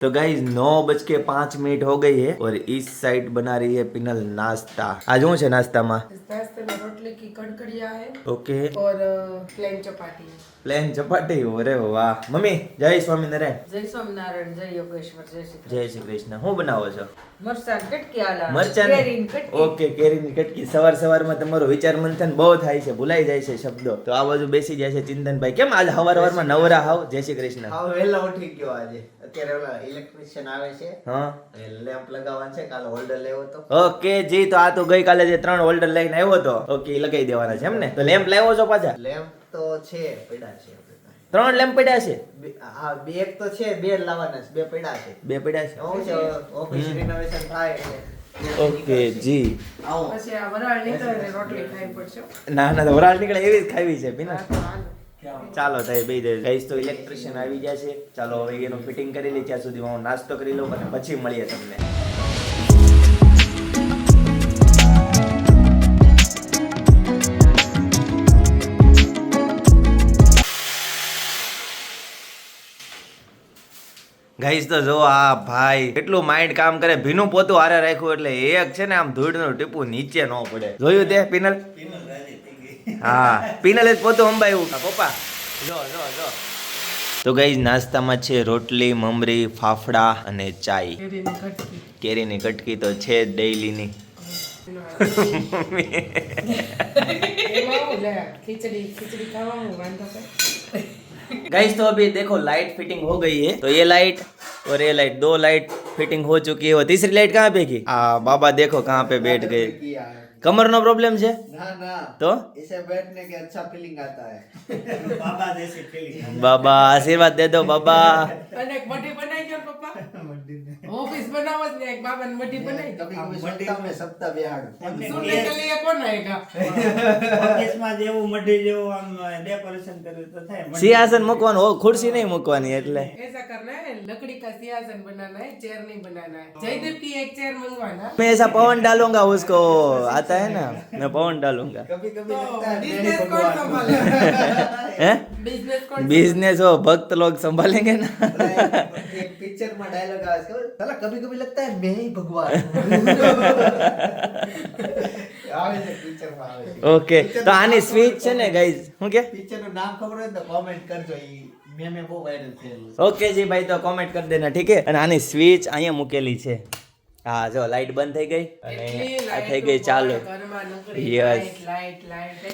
तो गाइज 9:05 हो गई है और इस साइड बना रही है पिनल नाश्ता। आज શું છે નાસ્તામાં? नाश्ते में रोटली की कड़कड़िया है ओके और प्लेन चपाटी है। प्लेन चपाटी। अरे वाह मम्मी जय स्वामीनारायण। जय स्वामीनारायण, जय योगेश्वर, जय श्री जय श्री कृष्ण। શું બનાવો છો? મરચાં કટકી આલા મરચાં કેરીની કટકી। ઓકે કેરીની કટકી। સવારમાં તમારો વિચાર મંથન બહુ થાય છે, ભૂલાઈ જાય છે શબ્દો। તો આ બાજુ બેસી જાય છે ચિંતનભાઈ। કેમ આજે સવારમાં નવરા હાવ? જય શ્રી કૃષ્ણ। હા વહેલા ઉઠી ગયો આજે। અત્યારે ઓલા ઇલેક્ટ્રિશિયન આવે છે, હા લેમ્પ લગાવવાનું છે, કાલે હોલ્ડર લેવો તો। ઓકે જી। તો આ તો ગઈકાલે જે 3 હોલ્ડર લઈને આવ્યો તો ઓકે લગાવી દેવાના છે એમ ને? તો લેમ્પ લાવ્યો છો પાછા? લેમ્પ તો છે, પડ્યા છે આપણે પાસે। 3 લેમ્પ પડ્યા છે? હા બે એક તો છે, બે લાવવાના છે, બે પડ્યા છે। 2 પડ્યા છે? હું છે ઓફિસ રિનોવેશન થાય એટલે ઓકે જી। આવો પછી આ વરાળ નીકળે ને રોટલી ખાવી પડશે। ના ના તો વરાળ નીકળે એવી જ ખાવી છે પીના। હા, તો હાલો। ચાલો થાય બે દે ગાઈસ। તો ઇલેક્ટ્રિશિયન આવી ગયા છે, ચાલો હવે એનું ફિટિંગ કરી લઈએ। ત્યાં સુધી હું નાસ્તો કરી લઉં અને પછી મળીએ તમને। ગાઈસ તો જો આ ભાઈ કેટલું માઇન્ડ કામ કરે। ભીનું પોતું હારે રાખ્યું એટલે એક છે ને આમ ધૂળનું ટીપું નીચે ન પડે। જોયું તે પિનલ? હા પિનલ જ પોતું અંબાયું પપ્પા। જો જો જો તો ગાઈસ નાસ્તામાં છે રોટલી, મમરી, ફાફડા અને ચાય। કેરીની કટકી। કેરીની કટકી તો છે જ ડેઈલીની। એમાં હું લે खिचड़ी ખાવાનું વાંધો કઈ। गाइस तो अभी देखो लाइट फिटिंग हो गई है। तो ये लाइट और ये लाइट, 2 लाइट फिटिंग हो चुकी है। वो तीसरी लाइट कहाँ पे की? बाबा देखो कहाँ पे बैठ गए। किया है। कमर नो प्रॉब्लम है ना ना तो इसे बैठने के अच्छा फीलिंग आता है। बाबा जैसी फीलिंग। बाबा आशीर्वाद दे दो बाबा। અને એક મઢી બનાવી દો પપ્પા। ઓફિસ બનાવો જ ને એક બાબાને મઢી બનાવી દો। कभी कभी सप्ताह में सप्ताह बिहार સુરને કે લીએ કોણ આएगा? ઓફિસમાં જેવું મઢી જેવું આમ ડેકોરેશન કર્યું તો થાય। સિંહાસન મૂકવાનું હો, ખુરશી નહીં મૂકવાની એટલે। ऐसा करना है, लकड़ी का सिंहासन बनाना है, चेयर नहीं बनाना है। जयदेव की एक चेयर मंगवाना। मैं ऐसा पवन डालूंगा उसको, आता है ना, मैं पवन डालूंगा। कभी कभी तो लगता है मैं ही बिजनेस कौन भगवान हूँ। संभालेगा? हैं? बिजनेस कौन बिजनेस हो भक्त लोग संभालेंगे ना। एक पिक्चर में डायलॉग आया इसका, साला कभी कभी लगता है मैं ही भगवान हूँ। આવે છે પિક્ચર માં આવે છે। ઓકે તો આની સ્વિચ છે ને ગાઈઝ હું કે પિક્ચર નું નામ ખબર હોય તો કોમેન્ટ કરજો। ઈ મેમે બહુ વાયરલ થયેલું છે। ઓકે જી ભાઈ તો કોમેન્ટ કરી દેના ઠીક है। અને આની સ્વિચ અહીંયા મૂકેલી છે। હા જો લાઈટ બંધ થઈ ગઈ અને આ થઈ ગઈ ચાલુ। Yes.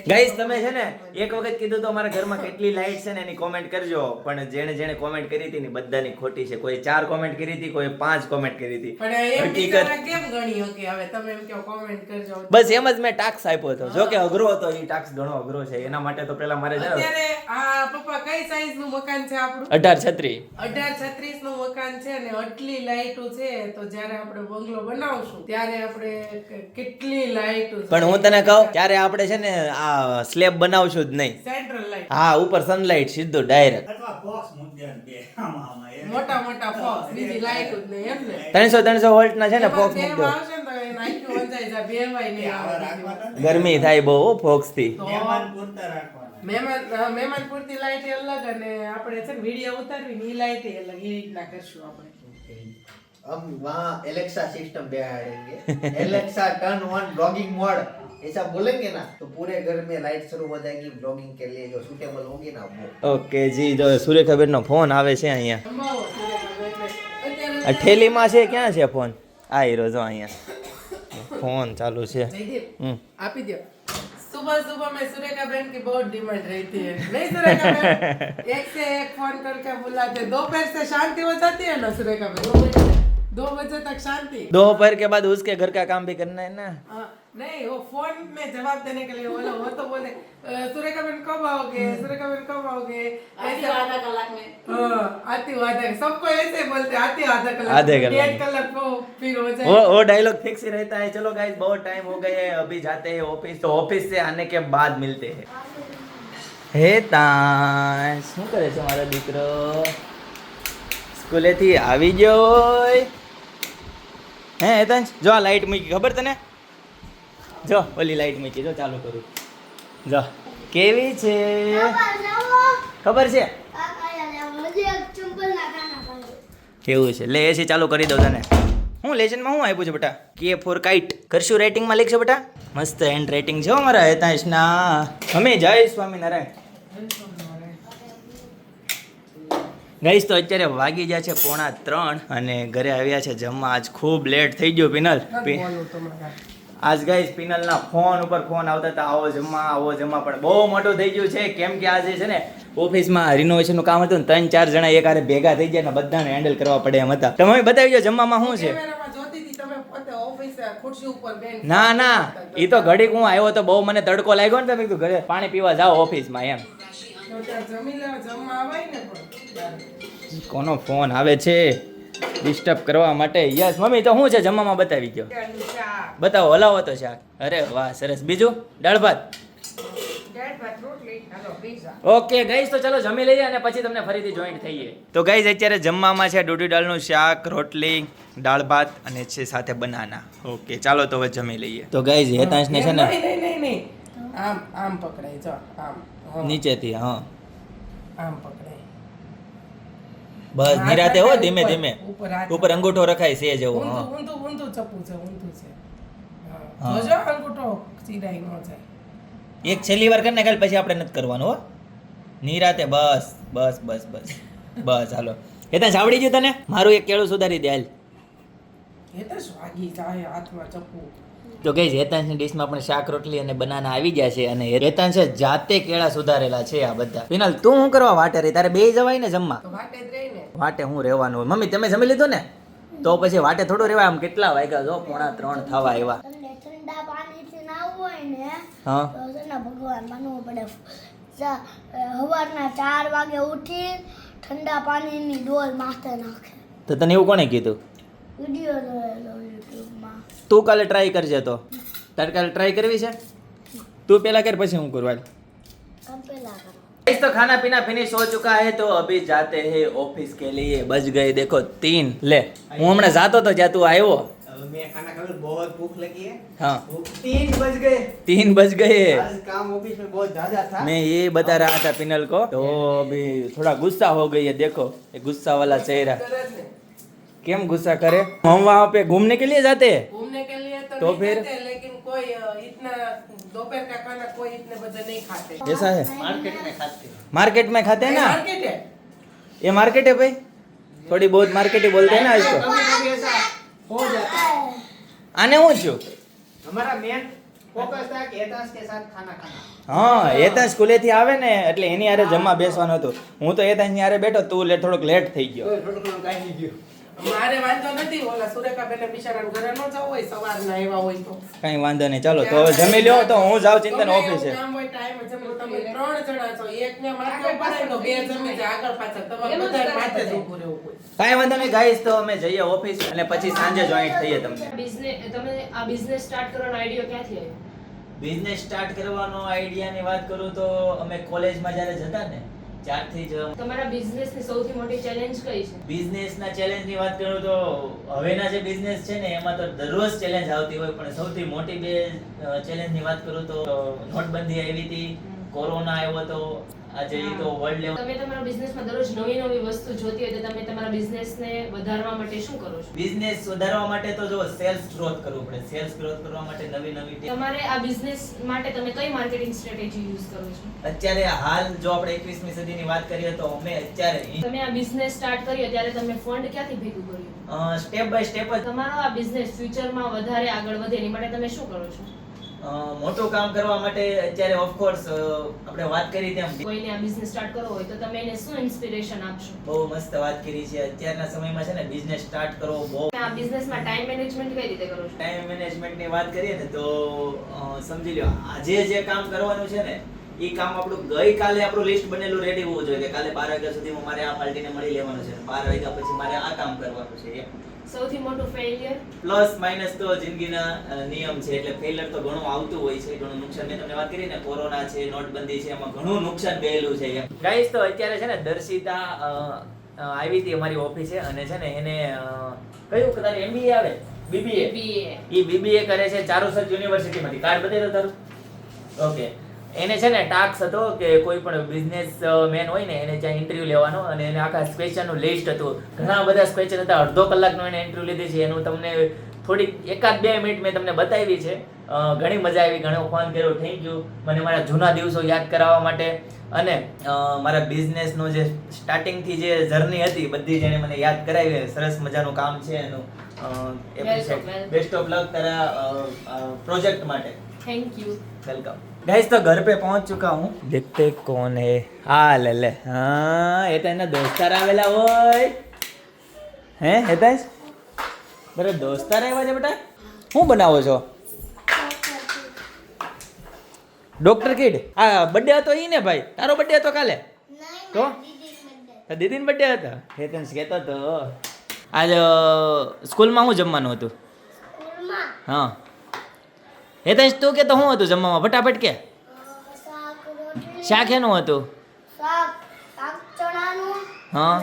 ગાઈસ તમે છે ને એક વખત કીધું તો અમારા ઘરમાં કેટલી લાઈટ છે ને એની કોમેન્ટ કરજો। પણ જેણે જેણે કોમેન્ટ કરી હતી ને બધાની ખોટી છે। કોઈ 4 કોમેન્ટ કરી હતી, કોઈ 5 કોમેન્ટ કરી હતી। પણ એમ હકીકત બિચારા કેમ ગણી હકે? હવે તમે એમ કહો કોમેન્ટ કરજો। બસ એમ જ મેં ટાસ્ક આપ્યો હતો। જો કે અઘરો હતો, એ ટાસ્ક ઘણો અઘરો છે। એના માટે તો પેલા મારે છે અત્યારે આ પપ્પા કઈ સાઈઝ નું મકાન છે આપણું? 1836 1836 નું મકાન છે ને આટલી લાઈટો છે। તો જ્યારે આપણે બંગલો બનાવશું ત્યારે આપણે કેટલી લાઈટો પણ હું તને કહું ત્યારે આપણે છે ને આ સ્લેબ બનાવશું જ નહીં। સેન્ટ્રલ લાઈટ, હા ઉપર સનલાઇટ સીધું ડાયરેક્ટ અથવા બોક્સ મૂકી દેવાનું બે આમાં આમાં એ મોટા મોટા ફોક્સ, બીજી લાઈટો જ નહીં એમ ને? 300 વોલ્ટ ના છે ને ફોક્સ એમાં મૂકી દો। આવશે ને તો એને આખી વંચાઈ જાય, બેવાય નહીં આવા આવે રાખવાના ને ગરમી થાય બહુ ફોક્સ થી। તો મહેમાન પૂરતા રાખવાના। મહેમાન પૂરતી લાઈટ અલગ અને આપણે છે ને વિડીયો ઉતારવી ને ઈ લાઈટ અલગ, એ રીતના કરશું આપણે। हम वहाँ एलेक्सा सिस्टम बैठाएंगे। Alexa turn on blogging mode, ऐसा बोलेंगे ना तो पूरे घर में लाइट शुरू हो जाएगी ब्लॉगिंग के लिए जो सूटेबल होगी ना वो। ઓકે જી જો સુરેખાબેન નો ફોન આવે છે અહીંયા। સંભાળો, અત્યારે આ ઠેલીમાં છે, ક્યાં છે ફોન? આ હીરો જો અહીંયા ફોન ચાલુ છે। जयदीप हम्म। आप ही दियो। सुबह सुबह में सुरेखा बहन की बहुत डिमांड रहती है, नहीं सुरेखा बहन? एक से एक फोन करके बुलाते, दोपहर से शांति हो जाती है ना सुरेखा बहन? 2 बजे तक शांति। दोपहर के बाद उसके घर का काम भी करना है ना। हाँ, नहीं वो फोन में जवाब देने के लिए बोला, वो तो बोले सुरेखा बहन कब आओगे, सुरेखा बहन कब आओगे? ऐसे आधा कलाक में। हाँ आती हूँ आधा, सबको ऐसे बोलते आती हूँ आधा कलाक, आधे कलाक। 1.5 कलाक को फिर हो जाए। वो डायलॉग फिक्स ही रहता है। चलो गाइस बहुत टाइम हो गए है, अभी जाते हैं ऑफिस। तो ऑफिस से आने के बाद मिलते हैं। હે તાન શું કરે છે મારો દીકરો? સ્કૂલેથી આવી ગયો હોય? હે હેતાંશ જો આ લાઈટ મૂકી, ખબર તને? જો ઓલી લાઈટ મૂકી, જો ચાલુ કરું, જો કેવી છે ખબર છે? કેવું છે લે એસી ચાલુ કરી દઉં તને હું લેજનમાં હું આપ્યું છે બેટા કે ફોર કાઇટ કરશું રેટિંગમાં લખશે બેટા મસ્ત હેન્ડ રેટિંગ છે હો મારા હેતાંશના અમે જય સ્વામિનારાયણ ગાઈસ તો અત્યારે વાગી ગયા છે 2:45 અને ઘરે આવ્યા છે જમવા આજ ખૂબ લેટ થઈ ગયો પિનલ બોલું તમારા આજ ગાઈસ પિનલના ફોન ઉપર ફોન આવતા હતા આવો જમવા પણ બહુ મોટું થઈ ગયું છે કેમ કે આજે છે ને ઓફિસમાં રિનોવેશનનું કામ હતું ને 3-4 જણા એક હારે ભેગા થઈ ગયા ને બધાને હેન્ડલ કરવા પડે એમ હતા તમે બતાવી દો જમવામાં શું છે કેમેરામાં જોતી હતી તમે પોતે ઓફિસે ખુરશી ઉપર બેન ના એ તો ઘડીક હું આવ્યો તો બહુ મને તડકો લાગ્યો ને તો મેં કીધું ઘરે પાણી પીવા જાઓ ઓફિસમાં એમ તો ત્યાં જમી લેવા જમવા આવાય ને પણ કોનો ફોન આવે છે ડિસ્ટર્બ કરવા માટે યસ મમ્મી તો શું છે જમવામાં બતાવી ગયો બતાવો હલાવો તો શાક અરે વાહ સરસ બીજું દાળ ભાત ઓકે ગાઈસ તો ચલો જમી લઈએ અને પછી તમને ફરીથી જોઈન્ટ થઈએ તો ગાઈસ અત્યારે જમવામાં છે દૂધી દાળનું શાક રોટલી દાળ ભાત અને છે સાથે બનાના ઓકે ચાલો તો હવે જમી લઈએ તો ગાઈસ હેતાંશને છે ને નહીં આમ આમ પકડાય જો આમ નીચેથી હા આમ પકડાય બસ નિરાતે હો ધીમે ધીમે ઉપર હાથ ઉપર અંગૂઠો રખાય છે જેવું હા ઊંધું ચપ્પુ છે ઊંધું છે હા જોજો અંગૂઠો ચીરાઈ ન જાય એક છેલ્લી વાર કરીને ખાલી પછી આપણે નથી કરવાનું હો નિરાતે બસ બસ બસ બસ બસ હાલો હેતાંશ આવડી ગયું તને મારું એક કેળું સુધારી દે હાલ એ તો સ્વાગી જાય હાથમાં ચપ્પુ તો ગઈ હેતાંશની ડીશમાં પણ શાક રોટલી અને બનાના આવી ગયા છે અને હેતાંશે જાતે કેળા સુધારેલા છે આ બધા પિનલ તું શું કરવા વાટે રહી તારે બે જવાય ને જમવા તો વાટે જ રહી ને વાટે હું રહેવાનું હોય મમ્મી તમે જમી લીધું ને તો પછી વાટે થોડું રહેવાય આમ કેટલા વાગ્યા જો 2:45 થવા આવ્યા તમને ઠંડા પાણીથી નાહવું હોય ને હા તો છે ને ભગવાન માનવું પડે સવારના 4 વાગે ઉઠી ઠંડા પાણીની ડોલ માથે નાખે તો તને એવું કોણે કીધું વિડીયો જોયેલો યુટ્યુબમાં તું કાલે ટ્રાય કરજે તો તારે કાલે ટ્રાય કરવી છે તું પહેલા કર પછી હું કરવા કંપેલા કરો इस तो खाना पीना फिनिश हो चुका है तो अभी जाते हैं ऑफिस के लिए बज गए देखो 3 ले હું હમણાં જાતો તો જ્યાં તું આવ્યો मैं खाना खा लो बहुत भूख लगी है हाँ 3 बज गए 3 बज गए आज काम ऑफिस में बहुत ज्यादा था मैं ये बता रहा था पिनल को तो अभी थोड़ा गुस्सा हो गई है देखो ये गुस्सा वाला चेहरा करे જ ने क्यों गुस्सा करे हम वहाँ पे घूमने के लिए जाते हैं घूमने के लिए तो तो नहीं फिर? जाते, लेकिन कोई इतना दोपहर का खाना कोई इतने बजे नहीं खाते ऐसा है मार्केट में खाते हैं मार्केट में खाते हैं ना मार्केट है ये मार्केट है भाई थोड़ी बहुत मार्केट ही बोलते हैं ना इसको कभी कभी ऐसा हो जाता है आने हूँ छू हमारा मेन फोकस था कि हेतांश के साथ खाना खाना હા હેતાંશ સ્કૂલેથી આવે ને એટલે એની હારે જમવા બેસવાનું હતું હું તો હેતાંશની હારે બેઠો તું થોડોક લેટ થઈ ગયો કોઈ થોડું ઘણું કાંઈ નહીં ગયું મારે વાંધો નથી ઓલા સુરેખાબેને બિચારાને ઘરે ન જવું હોય સવારના આવ્યા હોય તો કઈ વાંધો નહીં ચાલો તો હવે જમી લ્યો તો હું જાઉં ચિંતન તમે ઓફિસે એવું કામ હોય time એ જમો. તમે 3 જણા છો એકને માથે ઉપાડે તો 2 જમી જાય આગળ પાછળ તમારે બધાય માથે જ ઊભું રહેવું હોય કાંઈ વાંધો નહીં ગાઈસ તો અમે જઈએ ઓફિસ અને પછી સાંજે જોઈન્ટ થઈએ તમને તમે આ બિઝનેસ સ્ટાર્ટ કરવાનો આઈડિયા ક્યાંથી આવ્યો બિઝનેસ સ્ટાર્ટ કરવાનો આઈડિયાની વાત કરું તો અમે કોલેજમાં જ્યારે જતા ને ત્યારથી જ તમારા બિઝનેસની સૌથી મોટી ચેલેન્જ કઈ છે બિઝનેસના ચેલેન્જની વાત કરું તો હવેના જે બિઝનેસ છે ને એમાં તો દરરોજ ચેલેન્જ આવતી હોય પણ સૌથી મોટી બે ચેલેન્જની વાત કરું તો નોટબંધી આવી હતી કોરોના આવ્યો તો આજે ઈ તો વર્લ્ડ લેવલ તમે તમારા બિઝનેસમાં દરરોજ નવી નવી વસ્તુ જોતી હોય તો તમે તમારા બિઝનેસને વધારવા માટે શું કરો છો બિઝનેસ વધારવા માટે તો જો સેલ્સ ગ્રોથ કરવું પડે સેલ્સ ગ્રોથ કરવા માટે નવી નવી તમારે આ બિઝનેસ માટે તમે કઈ માર્કેટિંગ સ્ટ્રેટેજી યુઝ કરો છો અત્યારે હાલ જો આપણે 21મી સદીની વાત કરીએ તો અમે અત્યારે તમે આ બિઝનેસ સ્ટાર્ટ કર્યો ત્યારે તમે ફંડ ક્યાંથી ભેગું કર્યું સ્ટેપ બાય સ્ટેપ જ તમારો આ બિઝનેસ ફ્યુચરમાં વધારે આગળ વધે એની માટે તમે શું કરો છો મોટું કામ કરવા માટે અત્યારે ઓફકોર્સ આપણે વાત કરી તેમ કોઈને આ બિઝનેસ સ્ટાર્ટ કરવો હોય તો તમે એને શું ઇન્સ્પિરેશન આપશો બહુ મસ્ત વાત કરી છે અત્યારના સમયમાં છે ને બિઝનેસ સ્ટાર્ટ કરવો બહુ તમે આ બિઝનેસમાં ટાઈમ મેનેજમેન્ટ કઈ રીતે કરો છો ટાઈમ મેનેજમેન્ટની વાત કરીએ ને તો સમજી લો આજે જે કામ કરવાનું છે ને એ કામ આપણું ગઈકાલે આપણું લિસ્ટ બનેલું રેડી હોવું જોઈએ કે કાલે 12 વાગ્યા સુધીમાં મારે આ પાર્ટીને મળી લેવાનું છે 12 વાગ્યા પછી મારે આ કામ કરવાનું છે સૌથી મોટું ફેલિયર પ્લસ માઇનસ તો જિંદગીના નિયમ છે એટલે ફેલિયર તો ઘણું આવતું હોય છે ઘણું નુકસાન મેં તમને વાત કરી ને કોરોના છે નોટબંધી છે એમાં ઘણું નુકસાન ગયેલું છે એમ ગાઈસ તો અત્યારે છે ને દર્શિતા આવી હતી અમારી ઓફિસે અને છે ને એને કયું તારે MBA આવે BBA ઈ BBA કરે છે ચારુસત યુનિવર્સિટીમાંથી કાર્ડ બતાવી દો તારું ઓકે એને છે ને ટાસ્ક હતો કે કોઈ પણ બિઝનેસ મેન હોય ને એને ત્યાં ઇન્ટરવ્યુ લેવાનો અને એને આખા ક્વેશ્ચનનું લિસ્ટ હતું. ઘણા બધા ક્વેશ્ચન હતા. અડધો કલાકનો એને ઇન્ટરવ્યુ લીધી છે. એનું તમને થોડીક 1-2 મિનિટ મેં તમને બતાવી છે. ઘણી મજા આવી. ઘણો ફોન કર્યો. થેન્ક યુ મને મારા જૂના દિવસો યાદ કરાવવા માટે અને મારા બિઝનેસનો જે સ્ટાર્ટિંગથી જે જર્ની હતી બધી જેણે મને યાદ કરાવી. સરસ મજાનું કામ છે એનું. બેસ્ટ ઓફ લક તારા પ્રોજેક્ટ માટે. Thank you. वेलकम गाइस तो घर पे पहुंच चुका हूँ. देखते कौन है. हाँ ले हाँ ये तो एना दोस्तार आवेला હોય હે હેતાશ બરે દોસ્તાર આવ્યા છે બેટા. શું બનાવો છો? Doctor kid. આ બર્થડે હતો ઈ ને ભાઈ? તારો બર્થડે હતો કાલે? તો દીદીનો બર્થડે હતો. હેતાશ કહેતો તો આજ સ્કૂલમાં શું જમવાનું હતું? હા હેતાશ તું કે તો શું હતું જમવામાં? ફટાફટ કે. શાક એનું હતું? હા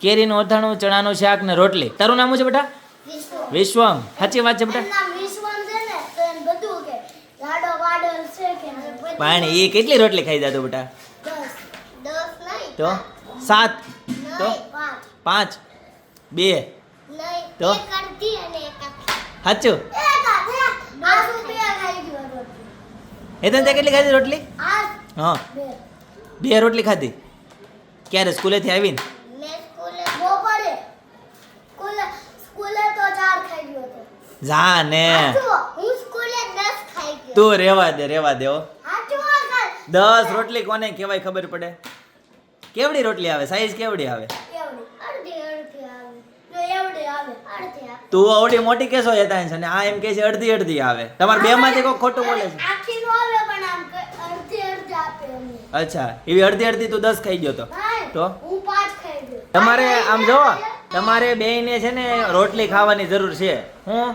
કેરીનું અથાણું, ચણાનું શાક ને રોટલી. તારું નામ શું છે બેટા? વિશ્વમ. સાચી વાત છે બેટા? પાણી એ કેટલી રોટલી ખાઈ જાતો બેટા? તો 7 તો 5 2 તો સાચું. એ તને કેટલી ખાધી રોટલી? હા 2 રોટલી ખાધી. ક્યારે સ્કૂલેથી આવીને? જા ને તું રેવા દે હો. 10 રોટલી કોને કહેવાય ખબર પડે? કેવડી રોટલી આવે? સાઈઝ કેવડી આવે? તું આવડી મોટી કેસો હતા છે ને આ એમ કે છે અડધી આવે. તમારે બે માંથી કોઈ ખોટું બોલે છે? અચ્છા એવી અડધી તું 10 ખાઈ ગયો તો તમારે આમ જો તમારે બેયને છે ને રોટલી ખાવાની જરૂર છે. હું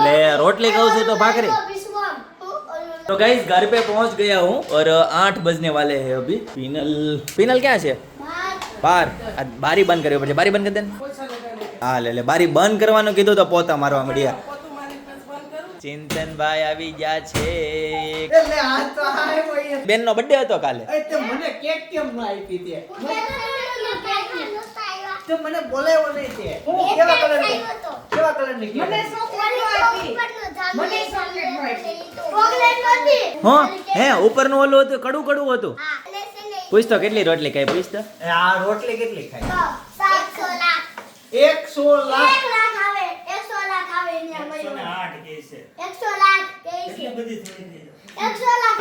ले रोटली खाऊं છું તો भाकरी. तो गाइस घर पे पहुंच गया हूँ और 8 बजने वाले हैं अभी. पिनल क्या है? बार बारी बंद કર્યો પછી બારી બંધ કરી દે. હા લે બારી બંધ કરવાનું કીધું તો પોતા મારવા મળ્યા. ચિંતનભાઈ આવી ગયા છે. બેન નો બર્થડે હતો કાલે. મને કેક કેમ ન આપી તે? તો મને બોલાવ્યો નહીં તે. કેવા કલરની કેક? મને હા હે ઉપરનું ઓલું હતું કડું હતું. પૂછ તો કેટલી રોટલી ખાઈ? પૂછ તો. આ રોટલી કેટલી ખાય? 100 લાખ. 108 કે છે.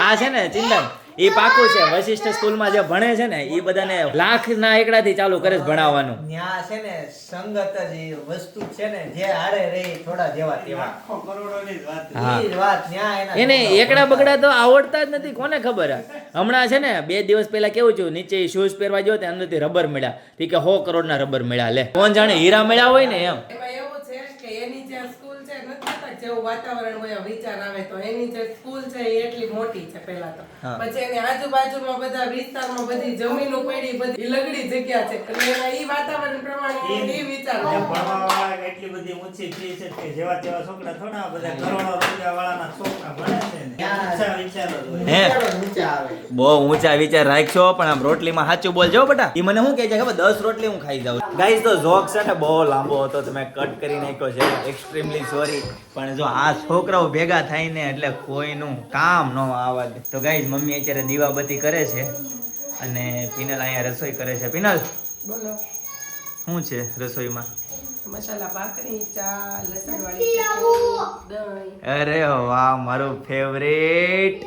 આ છે ને ચિંતન એ પાકું છે. વશિષ્ઠ સ્કૂલમાં જે ભણે છે ને એ બધાને લાખના એકડાથી ચાલુ કરે છે ભણાવવાનું. ન્યા છે ને સંગત જ એ વસ્તુ છે ને જે હારે રહી થોડા જેવા તેવા. કરોડોની જ વાત. હા. ઈ જ વાત ન્યા એના એને એકડા બગડા તો આવડતા જ નથી. કોને ખબર? હમણાં છે ને 2 દિવસ પહેલા કેવું છું નીચે શૂઝ પહેરવા ગયો ત્યાં અંદરથી રબર મળ્યા. ઠીક 100 કરોડના રબર મળ્યા. લે કોણ જાણે હીરા મળ્યા હોય ને એમ. એમાં એવું છે કે એની જે સ્કૂલ છે નથી થતા જેવું વાતાવરણ હોય વિચાર આવે તો એની જે સ્કૂલ છે એ એટલી મોટી છે પહેલા તો. હા. પછી એની આજુબાજુમાં બધા વિસ્તારમાં બધી જમીનો પડી બધી લગડી જગ્યા છે એટલે એના ઈ વાતાવરણ પ્રમાણે ઈ વિચાર આવે. ભણવાવાળા એટલી બધી ઊંચી ફી છે કે જેવા તેવા છોકરા થોડા બધા કરોડો રૂપિયા વાળાના છોકરા ભણે છે ને ઊંચા વિચારો જ હોય. હે ઊંચા આવે. બહુ ઊંચા વિચાર રાખશો પણ આમ રોટલીમાં સાચું બોલજો બેટા. એ મને શું કહે છે ખબર? 10 રોટલી હું ખાઈ જાઉં. ગાઈસ તો જોક છે ને બહુ લાંબો હતો તો મેં કટ કરી નાખ્યો છે. Extremely sorry. પણ જો આ છોકરાઓ ભેગા થાય ને એટલે કોઈનું કામ ન આવવા દે. તો ગાઈસ મમ્મી અત્યારે દીવાબત્તી કરે છે અને પિનલ અહીંયા રસોઈ કરે છે. પિનલ બોલો શું છે રસોઈમાં? મસાલા ભાખરી ચા લસણવાળી ચટણી દહીં. અરે વાહ મારું ફેવરેટ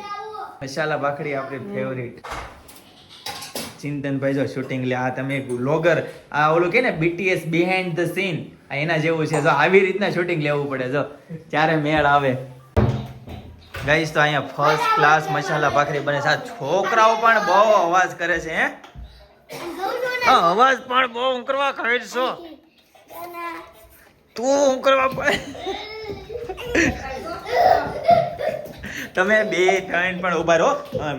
મસાલા ભાખરી આપણી ફેવરેટ. ચિંતનભાઈ જો શૂટિંગ લે. આ તમે વ્લોગર આ ઓલું કે ને BTS બિહાઇન્ડ ધ સીન એના જેવું છે. જો આવી રીતના શૂટિંગ લેવું પડે જો ત્યારે મેળ આવે. ગાઈસ તો અહીંયા ફર્સ્ટ ક્લાસ મસાલા ભાખરી બને છે. આ છોકરાઓ પણ બહુ અવાજ કરે છે. હે હા અવાજ પણ બહુ ઉંકરવા કરે છો તું ઉંકરવા પડે. તમે 2-3 પણ ઉભા રહો.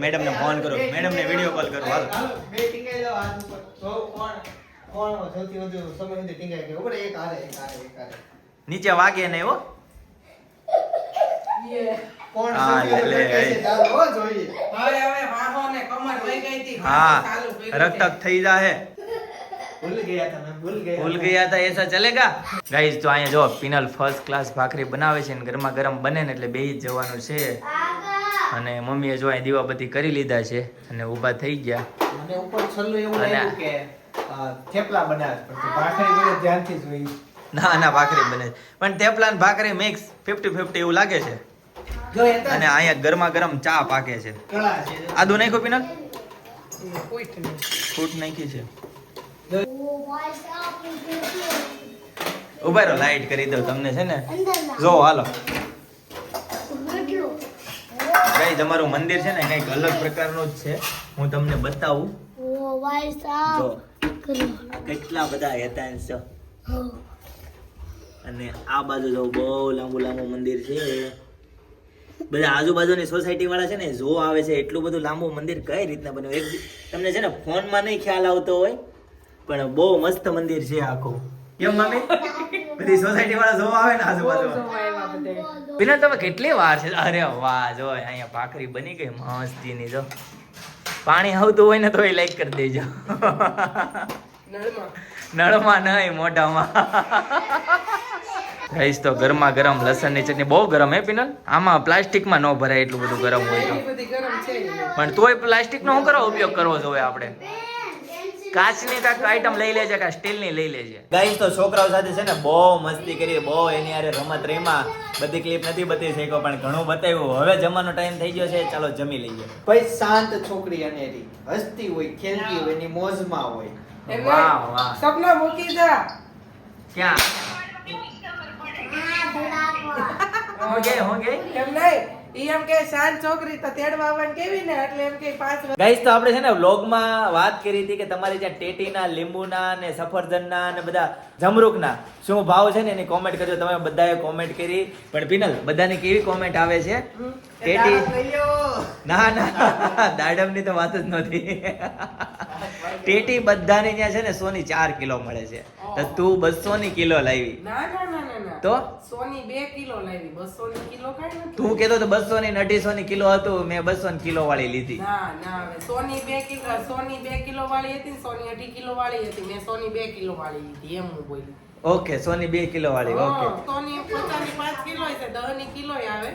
મેડમને ફોન કરો. મેડમને વિડીયો કોલ કરો. હાલો બે ટીંગાઈ જાવ હાથ ઉપર. તો કોણ સૌથી વધુ સમય સુધી ટીંગાઈ ગયો? ઉપર એક હારે. નીચે વાગે નહીં હો. કોણ હા, સૌથી લે, વધારે લે. કહેશે ચાલો જોઈએ. હવે વાહો ને કમર વહી ગઈ હતી હા ચાલુ કર્યું છે. રકતક થઈ જાહે. ભૂલ ગયા તમે ભૂલ ગયા ભૂલ ગયા હતા એસા ચલેગા ગાઈસ. તો અહીંયા જો પિનલ ફર્સ્ટ ક્લાસ ભાખરી બનાવે છે ને ગરમા ગરમ બને ને એટલે બેહી જ જવાનું છે. અને મમ્મીએ જો અહીં દીવાબત્તી કરી લીધા છે અને ઊભા થઈ ગયા. મને ઉપર છલ્લું એવું અને- લાગ્યું કે થેપલા બનાવે છે, પણ ભાખરી જોડે ધ્યાનથી જોઈ. ના ના ભાખરી બને છે. પણ થેપલા ને ભાખરી મિક્સ 50-50 એવું લાગે છે. જો એ તો અને અહીંયા ગરમા ગરમ ચા પાકે છે. કળા છે. આદુ નાખ્યો પિનલ? કોઈ જ નહીં. ફૂટ નાખી છે. ઓ ભાઈ સાહેબ કેટલું ઉભા રહો લાઈટ કરી દઉં તમને છે ને. અંદર ના જો હાલો કેટલું ગાઈસ અમારું મંદિર છે ને કંઈક અલગ પ્રકારનું જ છે. હું તમને બતાવું. ઓ ભાઈ જો સાહેબ કરો કેટલા બધા હેતાંશ છે. હો અને આ બાજુ જો બહુ લાંબુ લાંબુ મંદિર છે. બધા આજુબાજુની સોસાયટી વાળા છે ને જો આવે છે એટલું બધું લાંબુ મંદિર કઈ રીતના બન્યું એક તમને છે ને ફોનમાં નહીં ખ્યાલ આવતો હોય પણ બહુ મસ્ત મંદિર છે આખું. કેમ મમ્મી બધી સોસાયટી વાળા જો આવે ને આજુબાજુ બિના તમે કેટલી વાર છે. અરે વાહ જો અહીંયા ભાખરી બની ગઈ મસ્તીની. જો પાણી આવતું હોય ને તો એ લાઈક કરી દેજો. નળમાં નળમાં નહીં મોઢામાં. ગાઈસ તો ગરમા ગરમ લસણની ચટણી બહુ ગરમ હે પિનલ. આમાં પ્લાસ્ટિકમાં ન ભરાય એટલું બધું ગરમ હોય તો. એ બધી ગરમ છે જ નહીં. પણ તોય પ્લાસ્ટિકનો શું કરવા ઉપયોગ કરવો જોઈએ આપણે? કાચની કાંઈક આઈટમ લઈ લેજે કે સ્ટીલની લઈ લેજે. ગાઈસ તો છોકરાઓ સાથે છે ને બહુ મસ્તી કરી, બહુ એની હારે રમત રમ્યા. બધી ક્લિપ નથી બતાવી શક્યો પણ ઘણું બતાવ્યું. હવે જમવાનો ટાઈમ થઈ ગયો છે, ચાલો જમી લઈએ. ભાઈ શાંત છોકરી અનેરી હસતી હોય ખેલતી હોય એની મોજમાં હોય. એમ વાહ, નહીં. વાહ. સપના મૂકી જા ક્યાં ધડાકો હું ગઈ એમ નહીં ઈ એમ કે શાંત છોકરી તો તેડવા આવવાની કેવી ને એટલે એમ કે 5 ગાઈસ તો આપણે છે ને વ્લોગમાં વાત કરી હતી કે તમારી ત્યાં ટેટીના, લીંબુના ને સફરજનના ને બધા જમરૂકના શું ભાવ છે ને એની કોમેન્ટ કરજો. તમે બધાએ કોમેન્ટ કરી પણ પિનલ બધાની કેવી કોમેન્ટ આવે છે? ટેટી ના ના દાડમની તો વાત જ નથી. ટેટી બધાની ત્યાં છે ને 100 ની 4 કિલો મળે છે તો તું 200 ની કિલો લાવી. ના ના ના ના ના તો 100 ની 2 કિલો લાવી 200 ની કિલો કાઈ નથી. તું કહેતો તો 200 ની 250 ની કિલો હતું, મેં 200 ની કિલો વાળી લીધી. ના ના હવે 100 ની 2 કિલો 100 ની 2 કિલો વાળી હતી ને 100 ની 2.5 કિલો વાળી હતી. મેં 100 ની 2 કિલો વાળી લીધી એમ હું બોલી. ઓકે 100 ની 2 કિલો વાળી. ઓકે 100 ની 50 ની 5 કિલો છે 10 ની કિલો આવે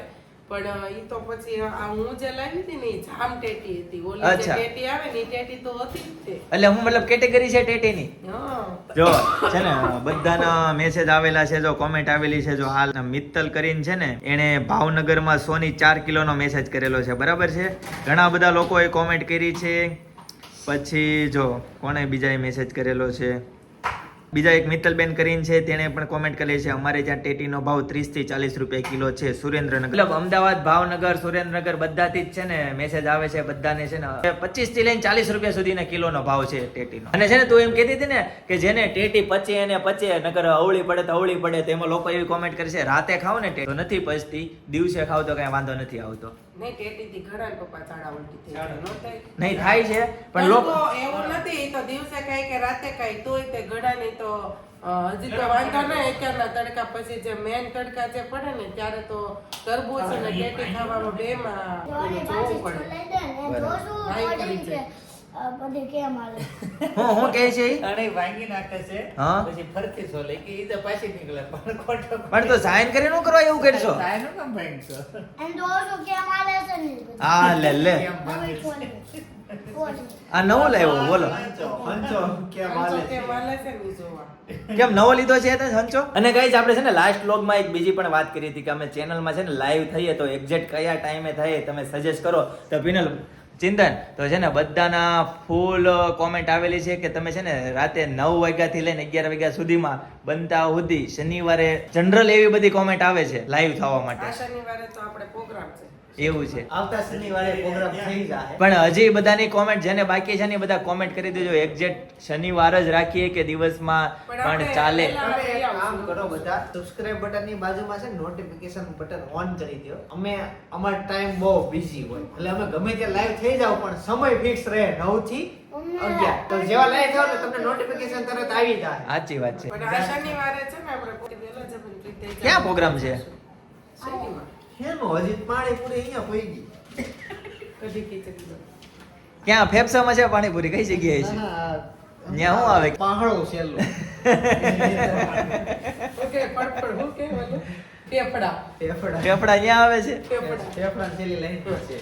પણ ઈ તો પછી આ હું જે લાવી હતી ને ઈ જામ ટેટી હતી. ઓલી જે અચ્છા. ટેટી આવે ને ઈ ટેટી તો હતી જ તે. એટલે હું મતલબ કેટેગરી છે ટેટીની. હા જો છે ને બધાના મેસેજ આવેલા છે, જો કોમેન્ટ આવેલી છે. જો હાલ મિત્તલ કરીને છે ને એણે ભાવનગરમાં 100 ની 4 કિલોનો મેસેજ કરેલો છે, બરાબર છે. ઘણા બધા લોકોએ કોમેન્ટ કરી છે. પછી જો કોણે બીજાએ મેસેજ કરેલો છે, બીજા એક મિત્તલબેન કરીને છે તેણે પણ કોમેન્ટ કરી છે અમારે ત્યાં ટેટીનો ભાવ 30 થી 40 રૂપિયા કિલો છે સુરેન્દ્રનગર. મતલબ અમદાવાદ, ભાવનગર, સુરેન્દ્રનગર બધાથી જ છે ને મેસેજ આવે છે. બધાને છે ને 25 થી લઈને 40 રૂપિયા સુધીના કિલોનો ભાવ છે ટેટીનો. અને છે ને તું એમ કહેતી હતી ને કે જેને ટેટી પચે એને પચે નકર અવળી પડે તો અવળી પડે. તેમાં લોકો એવી કોમેન્ટ કરે છે રાતે ખાવ ને તો નથી પચતી, દિવસે ખાવ તો કઈ વાંધો નથી આવતો. નહીં ટેટી થી ઘણા પપ્પા ચાડા ઉલટી થઈ જાય. ન થાય? નહીં થાય છે પણ લોકો એવું નથી ઈ તો દિવસે ખાય કે રાતે ખાય તોય તે ઘડાની તો હજી તો વાંધો નહીં. અત્યારના તડકા પછી જે મેન તડકા જે પડે ને ત્યારે તો તરબૂચ અને ટેટી ખાવામાં બેમાં જોની જોવું પાછી પડે. લઈ દે ને જોશું ભાઈ મોડેલ કરી કે બધી કેમ હાલે હું કહે છે ઈ? અણે ભાંગી નાખે છે હા. પછી ફરતી સોલે કે ઈ તો પાછી નીકળે પણ ખોટો પણ તો સાઈન કરીને શું કરવા એવું કરશો? સાયનો કેમ ભાંગશો? અને જોશું કેમ હાલે છે ને હા લે લે કેમ ભાંગે હવે છે? ખોલ આ નવો લાવ્યો બોલો. હંચો કેમ હાલે હંચો છે? કેમ હાલે છે ને ઈ જોવા. કેમ નવો લીધો છે તો હંચો? અને ગાઈઝ આપણે છે ને લાસ્ટ વ્લોગમાં એક બીજી પણ વાત કરી હતી કે અમે ચેનલમાં છે ને લાઈવ થઈએ તો એક્ઝેક્ટ કયા ટાઈમે થઈએ તમે સજેસ્ટ કરો. તો પિનલ ચિંતન તો છે ને બધાના ફૂલ કોમેન્ટ આવેલી છે કે તમે છે ને રાતે 9 વાગ્યાથી લઈને 11 વાગ્યા સુધીમાં બનતા સુધી શનિવારે જનરલ એવી બધી કોમેન્ટ આવે છે લાઈવ થવા આ માટે. શનિવારે તો આપણે પ્રોગ્રામ છે. એવું છે આવતા શનિવારે પ્રોગ્રામ થઈ જાય. પણ હજી બધાની કોમેન્ટ જેને બાકી છે ને એ બધા કોમેન્ટ કરી દેજો. એક્ઝેક્ટ શનિવાર જ રાખીએ કે દિવસમાં પણ પણ આપણે ચાલે. પહેલા- તમે એક કામ કરો બધા સબસ્ક્રાઇબ બટન ની બાજુમાં છે નોટિફિકેશન બટન ઓન કરી દો. અમે અમાર ટાઈમ બહુ બિઝી હોય એટલે અમે ગમે ત્યાં લાઈવ થઈ જાવ પણ સમય ફિક્સ રહે 9 થી 11. તો જેવા લાઈવ થાવ ને તમને નોટિફિકેશન તરત આવી જાય. સાચી વાત છે. પણ આ શનિવારે છે ને આપણે પોતે વહેલા જવાનું થઈ જાય. ક્યાં પ્રોગ્રામ છે? શનિવાર. હેનો હજી પાણીપુરી અહીંયા પડી ગઈ. કઢી ખીચડી ક્યાં ફેફસામાં છે પાણીપુરી કઈ જગ્યાએ છે ત્યાં શું આવે પહાડો છેલ્લો. ઓકે પડપડ હું કે બોલું પેપડા ફેફડા ફેફડા ક્યાં આવે છે પેપડા ફેફડા છેલ્લી લાઈન પર છે.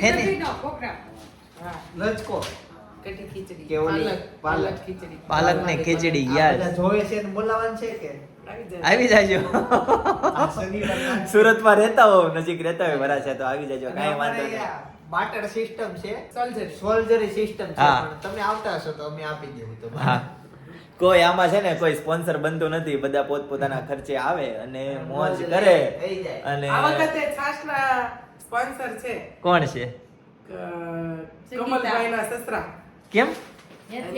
હેને? હા લચકો કઢી ખીચડી કે ઓલી પાલક પાલક. ખીચડી પાલક ને ખીચડી આ યાર બધા જોવે છે ને બોલાવવાનું છે કે આવી જાય આવી જાજો આ શનિવારના સુરતમાં રહેતા હો નજીક રહેતા હોય વરાછા તો આવી જાજો કાંઈ વાંધો નહીં બાટર સિસ્ટમ છે, સોલ્જર સોલ્જરી સિસ્ટમ છે, હા. પણ તમે આવતા હશો તો અમે આપી દેવું તમને. હા કોઈ આમાં છે ને કોઈ સ્પોન્સર બનતું નથી બધા પોતપોતાના ખર્ચે આવે અને મોજ કરે થઈ જાય. અને આ વખતે છાશના સ્પોન્સર છે કોણ છે કમલભાઈના સસરા કેમ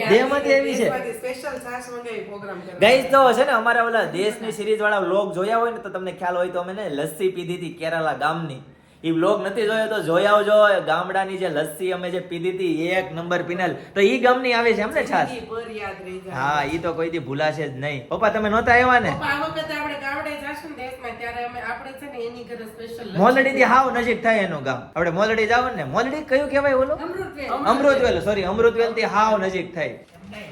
દેહમાંથી આવી છે સ્પેશિયલ છાશ મંગાવી પ્રોગ્રામ કરવા ગાઈસ તો છે ને અમારા ઓલા દેશની સિરીઝ વાળા વ્લોગ જોયા હોય ને તો તમને ખ્યાલ હોય તો અમે ને લસ્સી પીધી હતી કેરાલા ગામની ઈ વ્લોગ નથી જોયો તો જોઈ આવજો ગામડાની જે લસ્સી અમે જે પીધી હતી એક નંબર પીનલ તો ઈ ગામની આવે છે એમ ને છાશ જિંદગી ભર યાદ રહી જાય હા ઈ તો કોઈ દી ભૂલાશે જ નહીં પપ્પા તમે નહોતા આવ્યા ને પપ્પા, આ વખતે આપણે ગામડે જાશું ને દેશમાં ત્યારે આપણે છે ને એની ઘરે સ્પેશિયલ મોલડી થી હાવ નજીક થાય એનું ગામ આપણે મોલડી જાવ ને મોલડી કયું કહેવાય ઓલો અમૃતવેલ સોરી અમૃતવેલ થી હાવ નજીક થાય નહીં.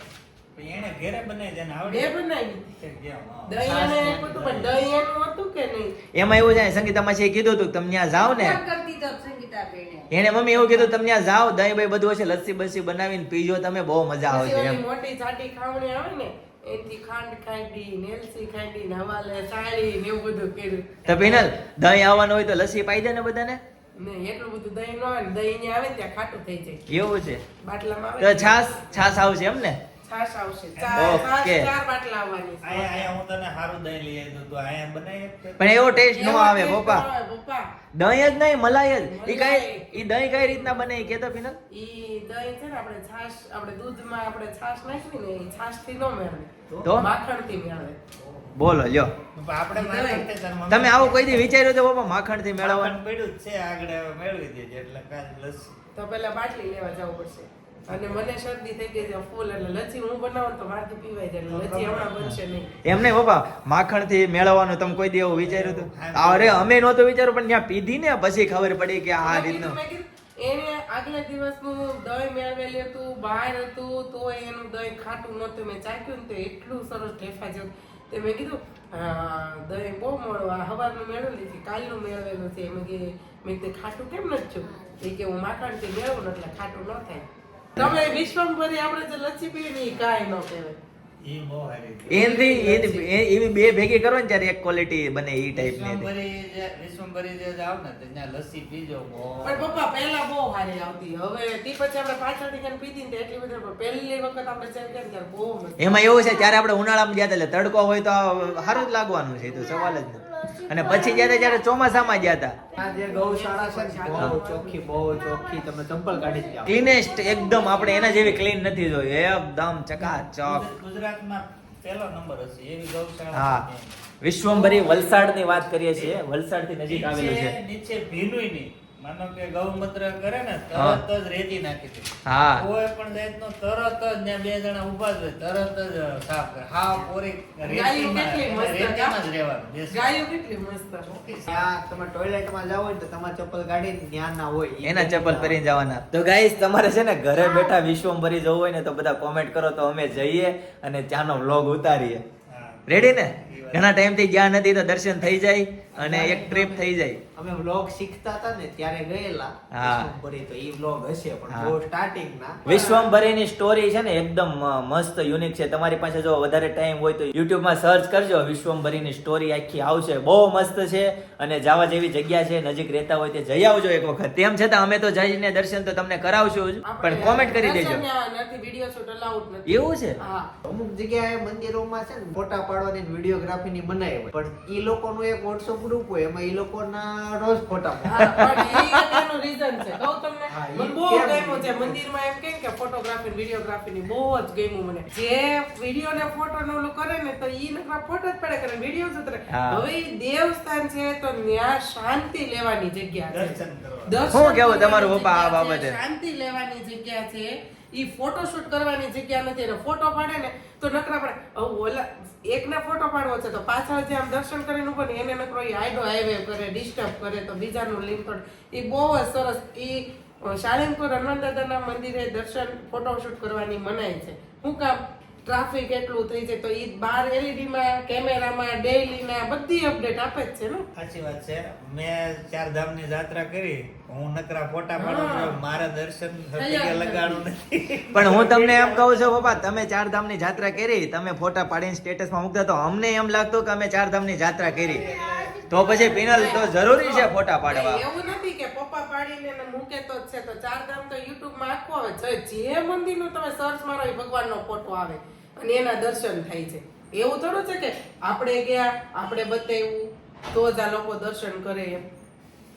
પણ એને ઘેરે બનાવી દે ને બે આવડે બનાવી છે કેમ? હા. દહીં અને બધું પણ દહીં એનું હતું કે નહીં એમાં એવું છે સંગીતા માસીએ કીધું હતું કે તમે ત્યાં જાઓ ને એને મમ્મી એવું કીધું તમે ત્યાં જાઓ દહીં ભાઈ બધું હશે લસ્સી બસ્સી બનાવીને પીજો તમે બહુ મજા પછી આવશે ઓલી એમ મોટી જાડી ખાવણી આવે ને એથી ખાંડ ખાંડી નેલસી ખાંડી નવાલે સાળી ને એવું બધું કર્યું તો પીનલ દહીં આવવાનું હોય તો લસ્સી પાઈ દે ને બધાને ને એટલું બધું દહીં ન આવે ને દહીં અહીંયા આવે ને ત્યાં ખાટું થઈ જાય એવું છે બાટલામાં તો આવે છાસ આવશે એમ ને છાશ આવશે ઓકે. ચાર બાટલા આવવાની છે. અહીંયા હું તને સારું દહીં લઈ આવ્યો તો અહીંયા બનાવી આપે. પણ એવો ટેસ્ટ ન એવો આવે taste પપ્પા ન આવે, પપ્પા દહીં જ નહીં મલાઈ જ ઈ મલાઈ. ઈ દહીં કઈ રીતના બને ઈ કેતો પીનલ ઈ દહીં છે ને આપણે છાશ આપણે દૂધમાં આપણે છાશ નાખી ને એ છાશ થી ન મેળવે તો? માખણ થી મેળવે બોલો લ્યો પણ આપણે માખણ તે તાર મમ્મી- તમે આવું કોઈ દી વિચાર્યું તો પપ્પા માખણ થી મેળવવાનું માખણ પડ્યું જ છે આગળ હવે મેળવી દેજે એટલે કાંઈ લસ્સી. તો પેલા બાટલી લેવા જવું પડશે અને મને શરદી થઈ ગઈ છે ફૂલ એટલે લચ્છી હું બનાવું ને તો મારથી પીવાય જાય એટલે લચ્છી હમણાં બનશે નહીં એમ નહીં પપ્પા માખણ થી મેળવવાનું તમે કોઈ દી એવું વિચાર્યું હતું અરે અમે નહોતું વિચાર્યું પણ ત્યાં પીધી ને પછી ખબર પડી કે આ રીતનું મેં કીધું, એને આગલા દિવસનું દહીં મેળવેલું હતું બહાર હતું તો એનું દહીં ખાટું નહોતું મેં ચાખ્યું ને તો એટલું સરસ ઢેફા જેવું તે મેં કીધું દહીં બહુ મોડું આ હવારનું મેળવેલું છે કાલનું મેળવેલું છે મેં તે ખાટું કેમ નથી થયું એ કે હું માખણથી મેળવું ને એટલે ખાટું ન થાય તમે વિશ્વભરી આપણે જે લચ્છી પીએ ને એ કાંઈ ન કહેવાય ઈ બહુ સારી છે. એવી બે ભેગી કરો ને ત્યારે એક ક્વોલિટી બને ઈ ટાઈપ ની વિશ્વંભરી જે જાવ ને તો ત્યાં લસ્સી પીજો બહુ. પણ પપ્પા પહેલા બહુ સારી આવતી હવે તે પછી આપણે પાછળથી કરીને પીધી ને તો એટલી બધી પણ પહેલી વખત આપણે ચેક કરીએ ને ત્યારે બહુ મસ્ત એમાં એવું છે ત્યારે આપણે ઉનાળામાં ગયા હતા એટલે તડકો હોય તો સારું જ લાગવાનું છે એ તો સવાલ જ નથી અને પછી ગયા હતા ત્યારે ચોમાસામાં ગયા હતા આ જે ગૌશાળા છે ને બહુ ચોખ્ખી તમે ચંપલ કાઢી જ જાઓ. ક્લીનેસ્ટ એકદમ આપણે એના જેવી ક્લીન નથી જોઈ એકદમ ચકાચક ગુજરાતમાં પહેલો નંબર હશે એવી ગૌશાળા હા છે. વિશ્વંભરી વલસાડની વાત કરીએ છીએ વલસાડથી નજીક આવેલું છે નીચે ભીનુંય નહીં. માનો કે ગૌમૂત્ર કરે ને તરત જ રેતી નાખી દે. હા કોઈ પણ જાતનો તરત જ ત્યાં બે જણા ઊભા જ હોય તરત જ સાફ કરે. હા પોરી ગાયું કેટલી મસ્ત રેતીમાં જ રહેવાનું. બેસી. ગાયો કેટલી મસ્ત ત્યાં તમે ટોયલેટમાં જાઓ ને તો તમારે ચપ્પલ કાઢીને ત્યાં ના હોય એના ચપ્પલ પહેરીને જવાના તો ગાઈસ તમારે છે ને ઘરે બેઠા વિશ્વંભરી જવું હોય ને તો બધા કોમેન્ટ કરો તો અમે જઈએ અને ત્યાંનો વ્લોગ ઉતારીએ હા. રેડી ને ઘણા ટાઈમ થી ગયા નથી તો દર્શન થઈ જાય અને એક ટ્રીપ થઈ જાય અમે વ્લોગ શીખતા હતા ને ત્યારે ગયેલા હા. વિશ્વંભરી તો ઈ વ્લોગ હશે પણ હા. બહુ સ્ટાર્ટિંગ ના વિશ્વંભરીની સ્ટોરી છે ને એકદમ મસ્ત યુનિક છે તમારી પાસે જો વધારે ટાઈમ હોય તો YouTube માં સર્ચ કરજો વિશ્વંભરીની સ્ટોરી આખી આવશે બહુ મસ્ત છે અને જવા જેવી જગ્યા છે નજીક રહેતા હોય તે જઈ આવજો એક વખત તેમ છતાં અમે તો જઈને દર્શન તો તમને કરાવશું જ પણ કોમેન્ટ કરી દેજો નથી વિડિયો શૂટ અલાઉડ નથી એવું છે હા અમુક જગ્યાએ મંદિરોમાં છે ને ફોટા પાડવાની વિડીયોગ્રાફીની મનાઈ હોય પણ ઈ લોકોનું એક WhatsApp ગ્રુપ હોય એમાં ઈ લોકોના રોજ ફોટા હા, પણ ઈ એક એનું reason છે. કહું તમને? હા, ઈ મને બહુ કેમ? ગમ્યું છે. મંદિરમાં એમ કહે કે photography ને videography ની બહુ જ ગમ્યું મને. જે video ને photo ને ઓલું કરે ને તો ઈ નકરા photo જ પડે કરે, video જ ઉતરે. હા. હવે ઈ દેવસ્થાન છે તો ન્યા શાંતિ લેવાની જગ્યા છે. દર્શન કરવા. દર્શન શું કહેવું કરવાની તમારું પપ્પા આ જગ્યા છે, બાબતે? શાંતિ લેવાની જગ્યા છે. ઈ ફોટોશૂટ કરવાની જગ્યા નથી. અને ફોટો પાડે ને તો નકરા પડે. હવે ઓલા એકને ફોટો પાડવો છે તો પાછળ જે આમ દર્શન કરીને ઉપર ને એને નકરો ઈ હાઈડો હાઈવે કરે, ડિસ્ટર્બ કરે તો બીજાનું લિંક તોડ. ઈ બહુ જ સરસ. ઈ સાળંગપુર હનુમાન દાદાના મંદિરે દર્શન ફોટોશૂટ કરવાની મનાઈ છે. શું કામ? ટ્રાફિક એટલું થઈ જાય તો ઈ બાર LED માં, કેમેરામાં, ડેઈલી બધી અપડેટ આપે જ છે ને. સાચી વાત છે. મેં 4 ધામની યાત્રા કરી, હું નકરા ફોટા પાડું છું, મારા દર્શન સર્ટિફિકેટ લગાડું નથી. પણ હું તમને એમ કહું છું પપ્પા, તમે 4 ધામની યાત્રા કરી, તમે ફોટા પાડીને સ્ટેટસમાં મૂકતા તો અમને એમ લાગતું કે અમે 4 ધામની યાત્રા કરી. તો પછી પિનલ તો જરૂરી છે ફોટા પાડવા. એવું નથી કે પપ્પા પાડીને એને મૂકે તો જ છે. તો 4 ધામ તો YouTube માં આખું આવે. જે મંદિરનો તમે સર્ચ મારો એ ભગવાનનો ફોટો આવે અને એના દર્શન થાય છે. એવું થોડું છે કે આપણે ગયા, આપણે બતાવ્યું તો જ આ લોકો દર્શન કરે એમ.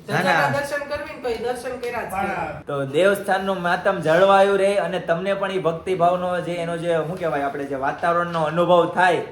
ધજાના દર્શન કરવી ને તો એ દર્શન કર્યા જ છે. તો દેવસ્થાનનું માતમ જળવાયું રહે અને તમને પણ એ ભક્તિભાવનો જે એનો જે શું કહેવાય આપણે જે વાતાવરણનો અનુભવ થાય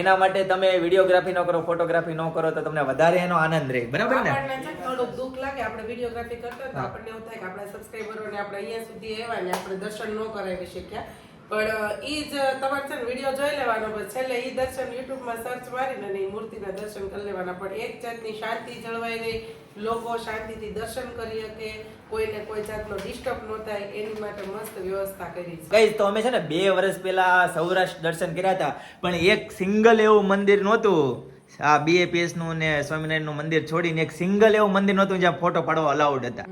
એના માટે તમે વિડીયોગ્રાફી ન કરો, ફોટોગ્રાફી ન કરો તો તમને વધારે એનો આનંદ રહે. બરાબર ને? આપણને છે થોડુંક દુઃખ લાગે. આપણે વિડીયોગ્રાફી કરતા તો આપણને એવું થાય કે આપણા સબસ્ક્રાઇબરોને આપણે અહીંયા સુધી આવ્યા ને આપણે દર્શન ન કરાવી શક્યા. પણ ઈ જ તમારે છે ને વિડીયો જોઈ લેવાનો, પછી છેલ્લે ઈ દર્શન યુટ્યુબમાં સર્ચ મારીને એ મૂર્તિના દર્શન કરી લેવાના. પણ એક જાતની શાંતિ જળવાઈ રહી, લોકો શાંતિથી દર્શન કરી શકે, કોઈને કોઈ જાતનો ડિસ્ટર્બ ન થાય એની માટે મસ્ત વ્યવસ્થા કરી છે. કઈ તો અમે છે ને 2 વર્ષ પહેલા સૌરાષ્ટ્ર દર્શન કર્યા હતા, પણ એક સિંગલ એવું મંદિર નહોતું. આ BAPS નું ને સ્વામિનારાયણ નું મંદિર છોડીને એક સિંગલ એવું મંદિર નહોતું જ્યાં ફોટો પાડવા અલાઉડ હતા.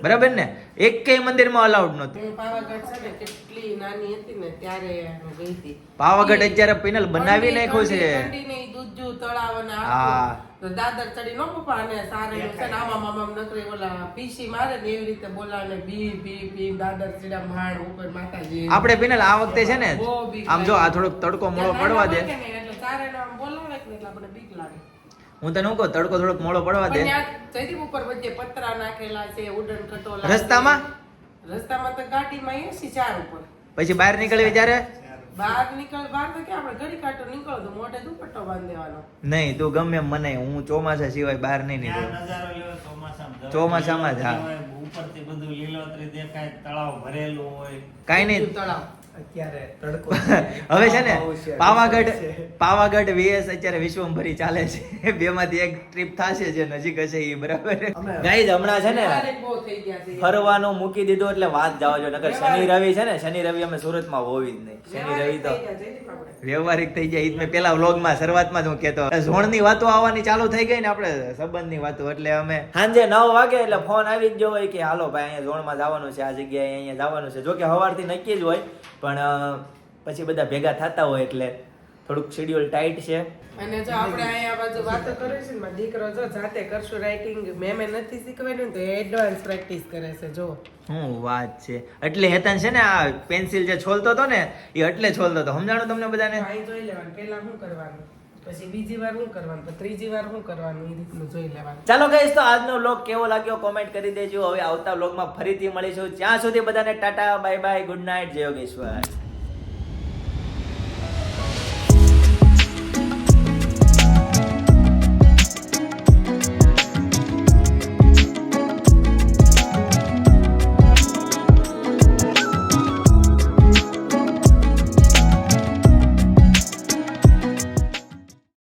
બરાબર ને? એકેય મંદિરમાં અલાઉડ નહોતું. હું પાવાગઢ છે ને કેટલી નાની હતી ને ત્યારે ગઈ હતી. પાવાગઢ અત્યારે પિનલ બનાવી નાખ્યું છે. ઠંડીને ઈ દૂધજુ તળાવ અને આખું. તો દાદર ચડી નો પપ્પા અને સારે છે ને આમાં મામા નકરી ઓલા પીસી મારે ને એવી રીતે બોલાવે બી બી બી દાદર ચડ્યા માળ ઉપર માતાજી. આપણે પિનલ આ વખતે છે ને આમ જો આ થોડોક તડકો મોડો પડવા દે. એટલે સારે આમ બોલાવે ને એટલે આપણે બીક લાગે. હું તને કહું તડકો થોડોક મોડો પડવા દે. પણ ત્યાં જયદીપ ઉપર વચ્ચે પતરા નાખેલા છે, ઉડન ખટોલા. રસ્તામાં તો ગાડીમાં 84 ઉપર. પછી બહાર નીકળવી ત્યારે બહાર તો કે આપણે ઘડી કાઢો નીકળો તો મોઢે દુપટ્ટો બાંધી દેવાનો. નહીં તું ગમે એમ મને, હું ચોમાસા સિવાય બહાર નહીં નીકળું. ત્યાં નજારો લેવો ચોમાસામાં. ચોમાસામાં જ, હા. ઉપરથી બધું લીલોતરી દેખાય, તળાવ ભરેલું હોય. કાંઈ નહીં. તળાવ અત્યારે તડકો હવે છે ને પાવાગઢ VS અત્યારે વિશ્વભરી ચાલે છે. 2 માંથી એક ટ્રીપ થશે જે નજીક હશે એ. બરાબર ગાઈઝ હમણાં છે ને બહુ થઈ ગયા છે. ફરવાનું મૂકી દીધું એટલે વાત જાવ જો. નકર શનિ રવિ છે ને, શનિ રવિ અમે સુરતમાં હોવી જ નહીં. શનિ રવિ તો વ્યવહારિક થઈ જાય. મેં પેલા વ્લોગમાં શરૂઆતમાં જ હું કહેતો ઝોણની વાતો આવવાની ચાલુ થઈ ગઈ ને આપણે સંબંધની વાતો. એટલે અમે સાંજે 9 વાગે એટલે ફોન આવી જ ગયો હોય કે હાલો ભાઈ અહીંયા ઝોણમાં જવાનું છે, આ જગ્યાએ અહીંયા જવાનું છે. જો કે સવારથી નક્કી જ હોય પણ પછી બધા ભેગા થતા હોય એટલે થોડુંક શેડ્યુલ ટાઈટ છે. અને જો આપણે અહીંયા બાજુ વાતો કરે છે ને મારો દીકરો જો જાતે કરશું રાઇટિંગ મેમે નથી શીખવાડ્યું તો એડવાન્સ પ્રેક્ટિસ કરે છે. જો શું વાત છે. એટલે હેતન છે ને આ પેન્સિલ જે છોલતો હતો ને એ એટલે છોલતો હતો. સમજાણું તમને બધાને? અહીં જોઈ લેવાનું પહેલા શું કરવાનું, પછી બીજી વાર શું કરવાનું, પછી ત્રીજી વાર શું કરવાનું, એ રીતનું જોઈ લેવાનું. ચાલો ગાઈસ તો આજનો વ્લોગ કેવો લાગ્યો કોમેન્ટ કરી દેજો. હવે આવતા વ્લોગમાં ફરીથી મળીશું. ત્યાં સુધી બધાને Tata bye bye, good night, જય યોગેશ્વર.